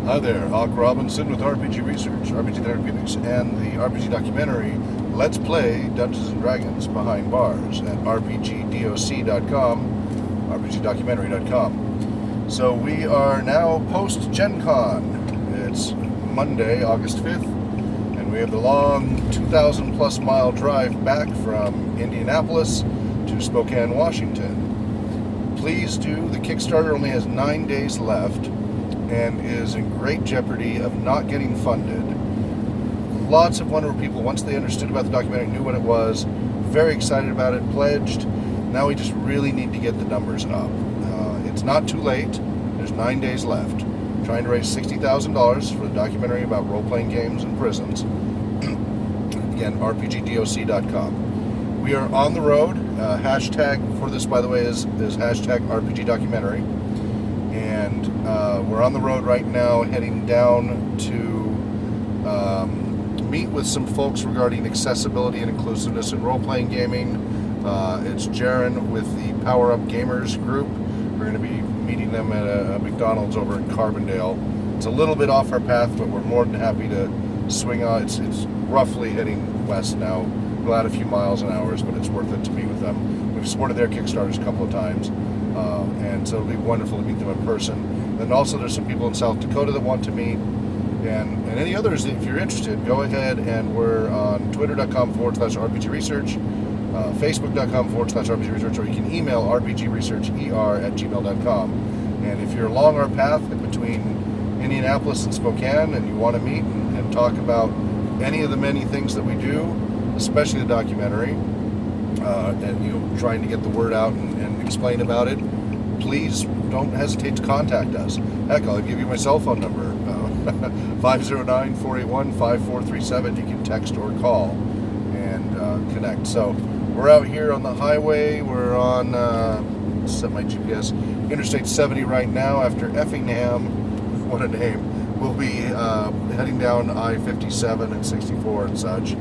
Hi there, Hawk Robinson with RPG Research, RPG Therapeutics, and the RPG documentary Let's Play Dungeons & Dragons Behind Bars at rpgdoc.com, rpgdocumentary.com. So we are now post-Gen Con. It's Monday, August 5th, and we have the long 2,000 plus mile drive back from Indianapolis to Spokane, Washington. Please do, the Kickstarter only has 9 days left and is in great jeopardy of not getting funded. Lots of wonderful people, once they understood about the documentary, knew what it was, very excited about it, pledged. Now we just really need to get the numbers up. It's not too late. There's 9 days left. Trying to raise $60,000 for the documentary about role-playing games in prisons. Again, rpgdoc.com. We are on the road. Hashtag for this, by the way, is hashtag RPG documentary. And we're on the road right now, heading down to meet with some folks regarding accessibility and inclusiveness in role-playing gaming. It's Jaron with the Power Up Gamers group. We're going to be meeting them at a McDonald's over in Carbondale. It's a little bit off our path, but we're more than happy to swing on. It's roughly heading west now. We'll add a few miles and hours, but it's worth it to meet with them. We've supported their Kickstarters a couple of times. And so it'll be wonderful to meet them in person. And also there's some people in South Dakota that want to meet. And any others, if you're interested, go ahead, and we're on twitter.com/RPG Research, facebook.com/RPG Research, or you can email rpgresearcher@gmail.com. And if you're along our path in between Indianapolis and Spokane and you want to meet and talk about any of the many things that we do, especially the documentary, and trying to get the word out and explain about it, please don't hesitate to contact us. Heck, I'll give you my cell phone number, 509-481-5437. You can text or call and connect. So we're out here on the highway. We're on, set my GPS, Interstate 70 right now after Effingham. What a name. We'll be heading down I-57 and 64 and such.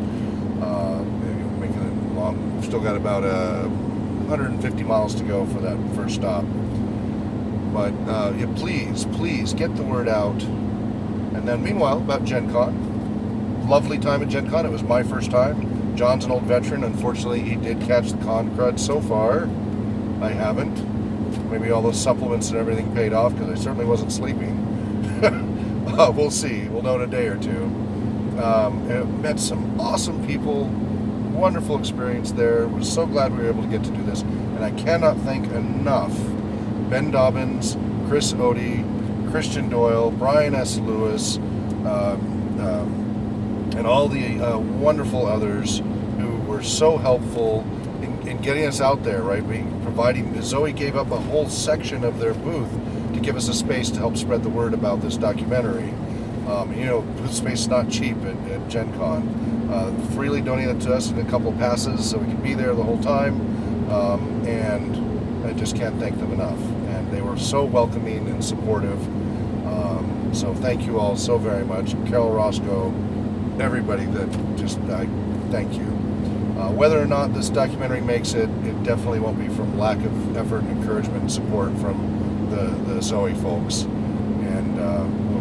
Making it long. We've still got about 150 miles to go for that first stop. But please get the word out. And then meanwhile, about Gen Con. Lovely time at Gen Con. It was my first time. John's an old veteran. Unfortunately, he did catch the con crud so far. I haven't. Maybe all those supplements and everything paid off, because I certainly wasn't sleeping. We'll see. We'll know in a day or two. Met some awesome people. Wonderful experience there. Was so glad we were able to get to do this. And I cannot thank enough Ben Dobbins, Chris Odie, Christian Doyle, Brian S. Lewis, and all the wonderful others who were so helpful in getting us out there, right? Zoe gave up a whole section of their booth to give us a space to help spread the word about this documentary. Booth space is not cheap at Gen Con. Freely donated to us in a couple of passes so we could be there the whole time. And I just can't thank them enough. And they were so welcoming and supportive. So thank you all so very much. Carol Roscoe, everybody that just, thank you. Whether or not this documentary makes it, it definitely won't be from lack of effort and encouragement and support from the Zoe folks. And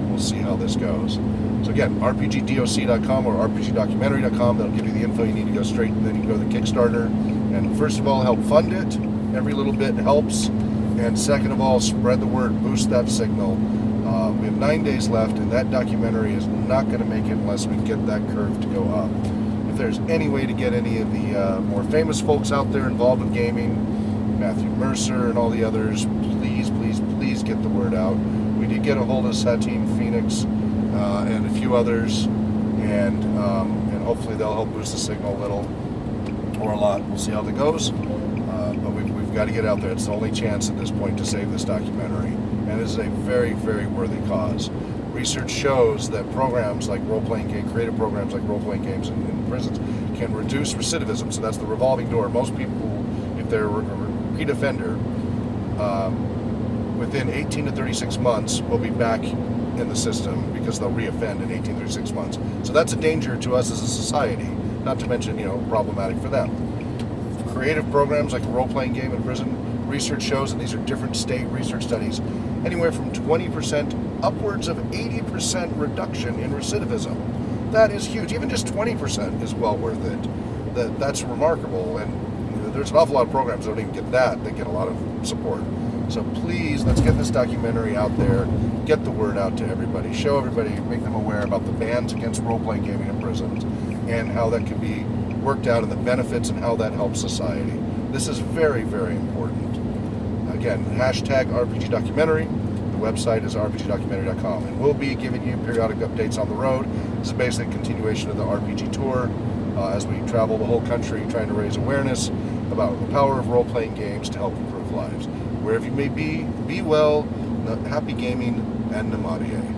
we'll see how this goes. So again, rpgdoc.com or rpgdocumentary.com. That'll give you the info you need to go straight, and then you can go to the Kickstarter. And first of all, help fund it. Every little bit helps. And second of all, spread the word, boost that signal. We have 9 days left, and that documentary is not going to make it unless we get that curve to go up. If there's any way to get any of the more famous folks out there involved with gaming, Matthew Mercer and all the others, please get the word out. We did get a hold of Satine Phoenix and a few others, and hopefully they'll help boost the signal a little or a lot. We'll see how that goes. But we've got to get out there. It's the only chance at this point to save this documentary. And it is a very, very worthy cause. Research shows that programs like creative programs like role-playing games in prisons can reduce recidivism. So that's the revolving door. Most people, if they're a repeat offender, within 18 to 36 months will be back in the system because they'll reoffend in 18 to 36 months. So that's a danger to us as a society, not to mention, problematic for them. Creative programs like a role-playing game in prison, research shows, and these are different state research studies, anywhere from 20% upwards of 80% reduction in recidivism. That is huge. Even just 20% is well worth it. That's remarkable, and there's an awful lot of programs that don't even get that. They get a lot of support. So please, let's get this documentary out there, get the word out to everybody, show everybody, make them aware about the bans against role-playing gaming in prisons and how that can be worked out and the benefits and how that helps society. This is very, very important. Again, hashtag RPG Documentary. The website is rpgdocumentary.com, and we'll be giving you periodic updates on the road. This is basically a continuation of the RPG tour as we travel the whole country trying to raise awareness about the power of role-playing games to help improve lives. Wherever you may be well, happy gaming, and Namaste.